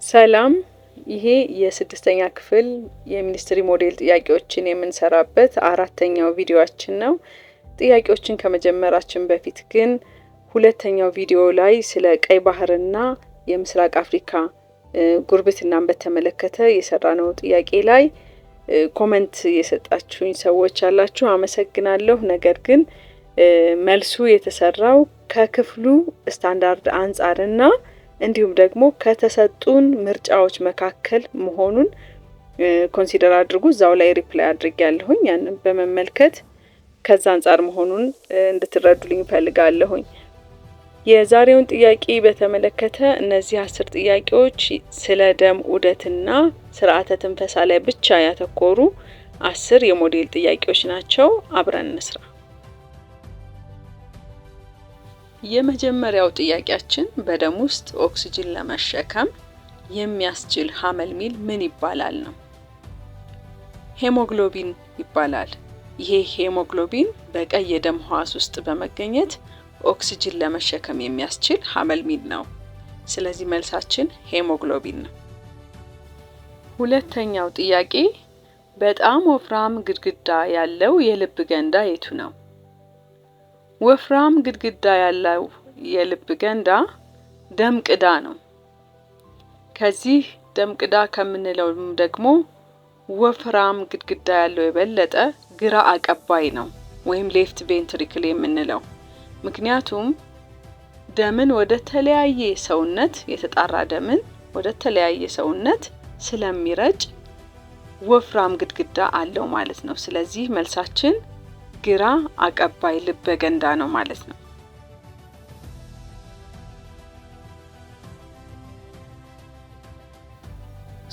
ሰላም፣ ይሄ የስድስተኛ ክፍል የሚኒስትሪ ሞዴል ጥያቄዎችን የምንሰራበት አራተኛው ቪዲዮአችን ነው። ጥያቄዎችን ከመጀመራችን በፊት ግን ሁለተኛው ቪዲዮ ላይ ስለ ቀይ ባህርና የምስራቅ አፍሪካ ጉርብትናን በተመለከተ የሰራነው ጥያቄ ላይ ኮሜንት የሰጣችሁኝ ሰዎች አላችሁ፣ አመሰግናለሁ። ነገር ግን መልሱ የተሰራው ከክፍሉ ስታንዳርድ አንጻርና እንዲሁም ደግሞ ከተሰጡን ምርጫዎች መካከል መሆኑን ኮንሲደር አድርጉ። እዛው ላይ ሪፕላይ አድርጌያለሁኝ። ያንን በመመልከት ከዛ አንጻር መሆኑን እንድትረዱልኝ ፈልጋለሁኝ። የዛሬውን ጥያቄ በተመለከተ እነዚህ 10 ጥያቄዎች ስለ ደም ዑደትና ስርዓተ ትንፈሳ ላይ ብቻ ያተኮሩ 10 የሞዴል ጥያቄዎች ናቸው። አብረን እንስራ። የመጀመሪያው ጥያቄያችን በደም ውስጥ ኦክሲጅን ለመሸከም የሚያስችል ሐመልሚል ምን ይባላል ነው። ሄሞግሎቢን ይባላል። ይሄ ሄሞግሎቢን በቀይ የደም ሕዋስ ውስጥ በመገኘት ኦክሲጅን ለመሸከም የሚያስችል ሐመልሚል ነው። ስለዚህ መልሳችን ሄሞግሎቢን ነው። ሁለተኛው ጥያቄ በጣም ወፍራም ግድግዳ ያለው የልብ ገንዳ የቱ ነው? ወፍራም ግድግዳ ያለው የልብ ገንዳ ደም ቅዳ ነው። ከዚህ ደም ቅዳ ከምንለውም ደግሞ ወፍራም ግድግዳ ያለው የበለጠ ግራ አቀባይ ነው ወይም ሌፍት ቬንትሪክል የምንለው። ምክንያቱም ደምን ወደ ተለያየ ሰውነት የተጣራ ደምን ወደ ተለያየ ሰውነት ስለሚረጭ ወፍራም ግድግዳ አለው ማለት ነው። ስለዚህ መልሳችን ግራ አቀባይ ልበ ገንዳ ነው ማለት ነው።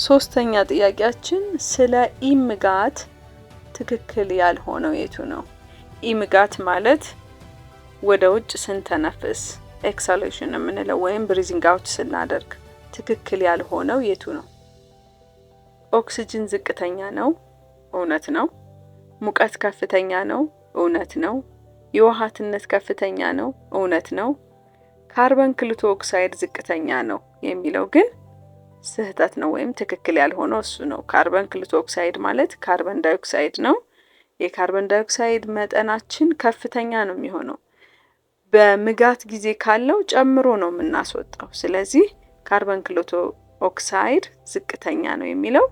ሶስተኛ ጥያቄያችን ስለ ኢምጋት ትክክል ያልሆነው የቱ ነው? ኢምጋት ማለት ወደ ውጭ ስንተነፍስ ኤክሳሌሽን የምንለው ወይም ብሪዚንግ አውት ስናደርግ ትክክል ያልሆነው የቱ ነው? ኦክሲጅን ዝቅተኛ ነው፣ እውነት ነው። ሙቀት ከፍተኛ ነው፣ እውነት ነው። የውሃትነት ከፍተኛ ነው፣ እውነት ነው። ካርበን ክሎቶ ኦክሳይድ ዝቅተኛ ነው የሚለው ግን ስህተት ነው ወይም ትክክል ያልሆነው እሱ ነው። ካርበን ክሎቶ ኦክሳይድ ማለት ካርበን ዳይኦክሳይድ ነው። የካርበን ዳይኦክሳይድ መጠናችን ከፍተኛ ነው የሚሆነው። በምጋት ጊዜ ካለው ጨምሮ ነው የምናስወጣው። ስለዚህ ካርበን ክሎቶ ኦክሳይድ ዝቅተኛ ነው የሚለው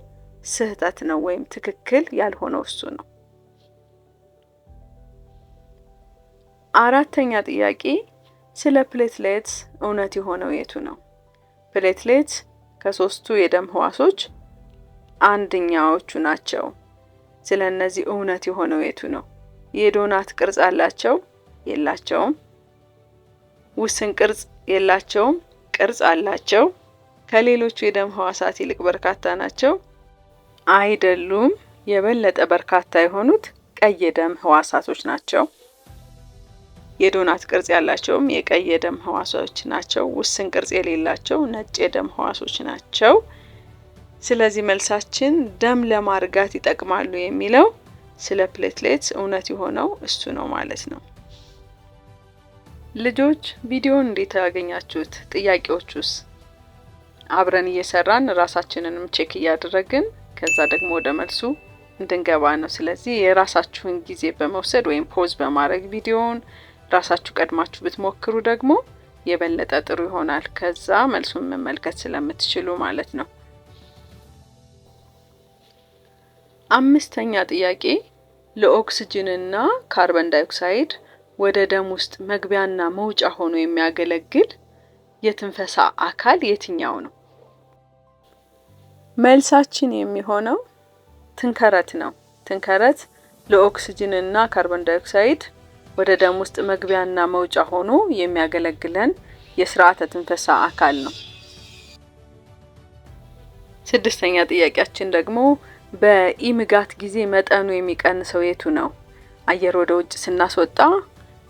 ስህተት ነው ወይም ትክክል ያልሆነው እሱ ነው። አራተኛ ጥያቄ ስለ ፕሌትሌትስ እውነት የሆነው የቱ ነው? ፕሌትሌትስ ከሶስቱ የደም ሕዋሶች አንደኛዎቹ ናቸው። ስለ እነዚህ እውነት የሆነው የቱ ነው? የዶናት ቅርጽ አላቸው? የላቸውም። ውስን ቅርጽ የላቸውም? ቅርጽ አላቸው። ከሌሎቹ የደም ሕዋሳት ይልቅ በርካታ ናቸው? አይደሉም። የበለጠ በርካታ የሆኑት ቀይ የደም ሕዋሳቶች ናቸው። የዶናት ቅርጽ ያላቸውም የቀይ የደም ሕዋሶች ናቸው። ውስን ቅርጽ የሌላቸው ነጭ የደም ሕዋሶች ናቸው። ስለዚህ መልሳችን ደም ለማርጋት ይጠቅማሉ የሚለው ስለ ፕሌትሌትስ እውነት የሆነው እሱ ነው ማለት ነው። ልጆች ቪዲዮውን እንዴት ያገኛችሁት? ጥያቄዎቹስ? አብረን እየሰራን ራሳችንንም ቼክ እያደረግን ከዛ ደግሞ ወደ መልሱ እንድንገባ ነው። ስለዚህ የራሳችሁን ጊዜ በመውሰድ ወይም ፖዝ በማድረግ ቪዲዮውን ራሳችሁ ቀድማችሁ ብትሞክሩ ደግሞ የበለጠ ጥሩ ይሆናል። ከዛ መልሱን መመልከት ስለምትችሉ ማለት ነው። አምስተኛ ጥያቄ ለኦክሲጅንና ካርበን ዳይኦክሳይድ ወደ ደም ውስጥ መግቢያና መውጫ ሆኖ የሚያገለግል የትንፈሳ አካል የትኛው ነው? መልሳችን የሚሆነው ትንከረት ነው። ትንከረት ለኦክሲጅንና ካርበን ዳይኦክሳይድ ወደ ደም ውስጥ መግቢያና መውጫ ሆኖ የሚያገለግለን የስርዓተ ትንፈሳ አካል ነው። ስድስተኛ ጥያቄያችን ደግሞ በኢምጋት ጊዜ መጠኑ የሚቀንሰው የቱ ነው? አየር ወደ ውጭ ስናስወጣ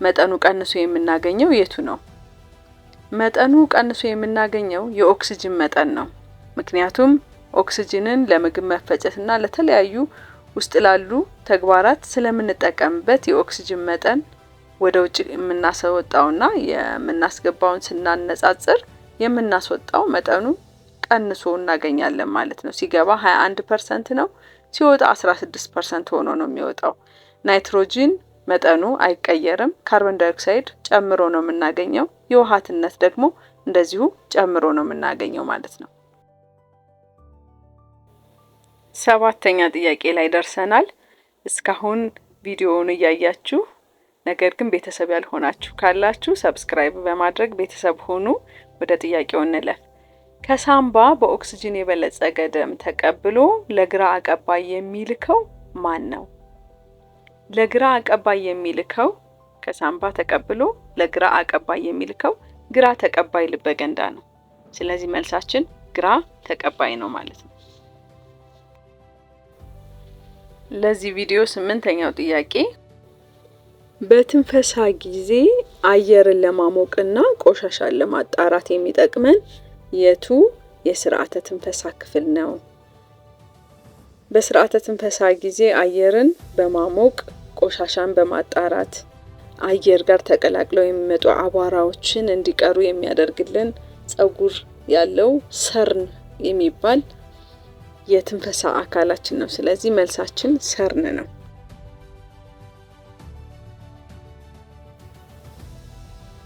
መጠኑ ቀንሶ የምናገኘው የቱ ነው? መጠኑ ቀንሶ የምናገኘው የኦክሲጅን መጠን ነው። ምክንያቱም ኦክሲጅንን ለምግብ መፈጨትና ለተለያዩ ውስጥ ላሉ ተግባራት ስለምንጠቀምበት የኦክሲጅን መጠን ወደ ውጭ የምናስወጣውና የምናስገባውን ስናነጻጽር የምናስወጣው መጠኑ ቀንሶ እናገኛለን ማለት ነው። ሲገባ 21% ነው፣ ሲወጣ 16% ሆኖ ነው የሚወጣው። ናይትሮጂን መጠኑ አይቀየርም። ካርቦን ዳይኦክሳይድ ጨምሮ ነው የምናገኘው። የውሃትነት ደግሞ እንደዚሁ ጨምሮ ነው የምናገኘው ማለት ነው። 7ኛ ጥያቄ ላይ ደርሰናል። እስካሁን ቪዲዮውን እያያችሁ ነገር ግን ቤተሰብ ያልሆናችሁ ካላችሁ ሰብስክራይብ በማድረግ ቤተሰብ ሆኑ። ወደ ጥያቄው እንለፍ። ከሳምባ በኦክስጅን የበለጸገ ደም ተቀብሎ ለግራ አቀባይ የሚልከው ማን ነው? ለግራ አቀባይ የሚልከው ከሳምባ ተቀብሎ ለግራ አቀባይ የሚልከው ግራ ተቀባይ ልበገንዳ ነው። ስለዚህ መልሳችን ግራ ተቀባይ ነው ማለት ነው። ለዚህ ቪዲዮ 8ኛው ጥያቄ በትንፈሳ ጊዜ አየርን ለማሞቅና ቆሻሻን ለማጣራት የሚጠቅመን የቱ የስርዓተ ትንፈሳ ክፍል ነው? በስርዓተ ትንፈሳ ጊዜ አየርን በማሞቅ ቆሻሻን በማጣራት አየር ጋር ተቀላቅለው የሚመጡ አቧራዎችን እንዲቀሩ የሚያደርግልን ጸጉር ያለው ሰርን የሚባል የትንፈሳ አካላችን ነው። ስለዚህ መልሳችን ሰርን ነው።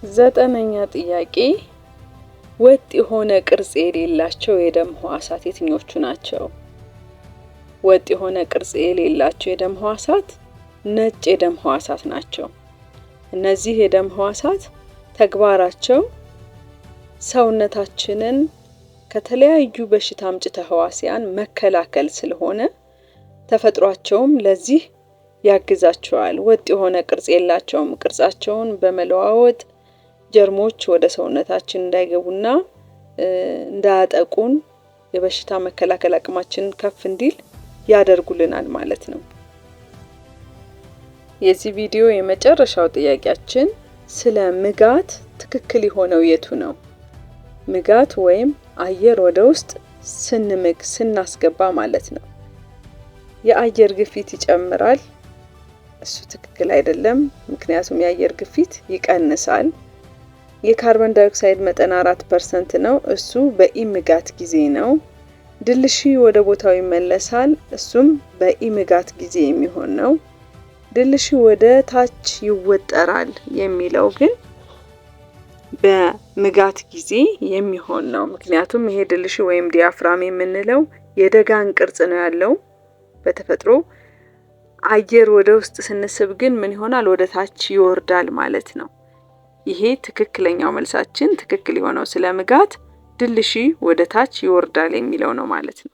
9ኛ ጥያቄ ወጥ የሆነ ቅርጽ የሌላቸው የደም ሕዋሳት የትኞቹ ናቸው? ወጥ የሆነ ቅርጽ የሌላቸው የደም ሕዋሳት ነጭ የደም ሕዋሳት ናቸው። እነዚህ የደም ሕዋሳት ተግባራቸው ሰውነታችንን ከተለያዩ በሽታ አምጪ ተህዋሲያን መከላከል ስለሆነ ተፈጥሯቸውም ለዚህ ያግዛቸዋል። ወጥ የሆነ ቅርጽ የላቸውም። ቅርጻቸውን በመለዋወጥ ጀርሞች ወደ ሰውነታችን እንዳይገቡና እንዳያጠቁን የበሽታ መከላከል አቅማችንን ከፍ እንዲል ያደርጉልናል ማለት ነው። የዚህ ቪዲዮ የመጨረሻው ጥያቄያችን ስለ ምጋት ትክክል የሆነው የቱ ነው? ምጋት ወይም አየር ወደ ውስጥ ስንምግ ስናስገባ ማለት ነው። የአየር ግፊት ይጨምራል። እሱ ትክክል አይደለም፣ ምክንያቱም የአየር ግፊት ይቀንሳል። የካርቦን ዳይኦክሳይድ መጠን 4% ነው። እሱ በኢምጋት ጊዜ ነው። ድልሺ ወደ ቦታው ይመለሳል። እሱም በኢምጋት ጊዜ የሚሆን ነው። ድልሺ ወደ ታች ይወጠራል የሚለው ግን በምጋት ጊዜ የሚሆን ነው። ምክንያቱም ይሄ ድልሺ ወይም ዲያፍራም የምንለው የደጋን ቅርጽ ነው ያለው በተፈጥሮ። አየር ወደ ውስጥ ስንስብ ግን ምን ይሆናል? ወደ ታች ይወርዳል ማለት ነው። ይሄ ትክክለኛው መልሳችን ትክክል የሆነው ስለ ምጋት ድልሺ ወደ ታች ይወርዳል የሚለው ነው ማለት ነው።